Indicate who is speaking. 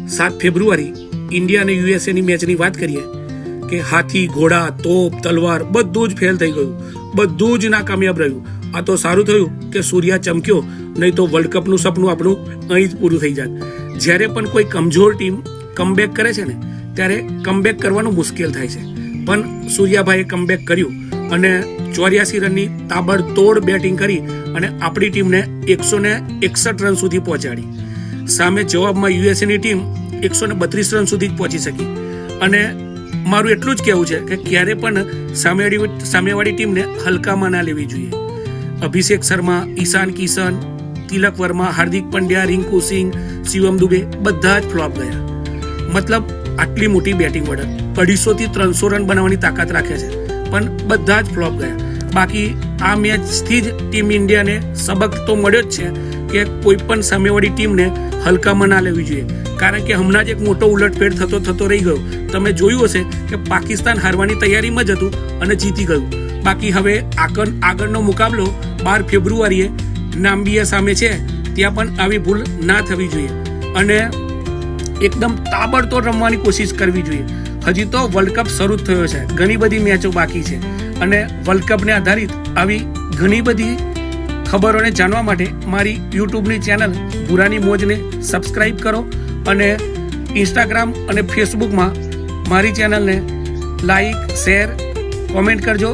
Speaker 1: 7 ફેબ્રુઆરી India અને યુએસએની મેચની વાત કરીએ કે હાથી, ઘોડા, તોપ, તલવાર બધું જ ફેલ થઈ ગયું, બધું જ નાકામયાબ રહ્યું. આ તો સારું થયું કે સૂર્યા ચમક્યો, નહીં તો વર્લ્ડ કપનું સપનું આપણું અહીં જ પૂરું થઈ જાત. જ્યારે પણ કોઈ કમજોર ટીમ કમબેક કરે છે ને ત્યારે કમબેક કરવાનું મુશ્કેલ થાય છે, પણ સૂર્યાભાઈએ કમબેક કર્યું અને 84 રનની તાબડતોડ બેટિંગ કરી અને આપણી ટીમને 161 રન સુધી પહોંચાડી. સામે જવાબમાં યુએસએની ટીમ 132 રન સુધી જ પહોંચી શકી. અને મારું એટલું જ કહેવું છે કે ક્યારે પણ સામેવાળી ટીમને હલકામાં ના લેવી જોઈએ. અભિષેક શર્મા, ઈશાન કિશન, તિલક વર્મા, હાર્દિક પંડ્યા, રિંકુ સિંહ, શિવમ દુબે બધા જ ફ્લોપ ગયા. મતલબ આટલી મોટી બેટિંગ ઓર્ડર 250 થી 300 રન બનાવવાની તાકાત રાખે છે, પણ બધા જ ફ્લોપ ગયા. બાકી આ મેચથી જ ટીમ ઇન્ડિયાને સબક તો મળ્યો જ છે કે કોઈ પણ સામેવાળી ટીમને હલકામાં ના લેવી જોઈએ. કારણ કે હમણાં જ એક મોટો ઉલટફેર થતો રહી ગયો. તમે જોયું હશે કે પાકિસ્તાન હારવાની તૈયારીમાં જ હતું અને જીતી ગયું. બાકી હવે આગળનો મુકાબલો 12 ફેબ્રુઆરીએ નામ્બિયા સામે છે, ત્યાં પણ આવી ભૂલ ના થવી જોઈએ અને એકદમ તાબડતોડ રમવાની કોશિશ કરવી જોઈએ. હજી તો વર્લ્ડ કપ શરૂ જ થયો છે, ઘણી બધી મેચો બાકી છે અને વર્લ્ડ કપને આધારિત આવી ઘણી બધી ખબરોને જાણવા માટે મારી યુટ્યુબની ચેનલ ભૂરાની મોજને સબસ્ક્રાઈબ કરો અને ઇન્સ્ટાગ્રામ અને ફેસબુકમાં મારી ચેનલને લાઈક, શેર, કોમેન્ટ કરજો.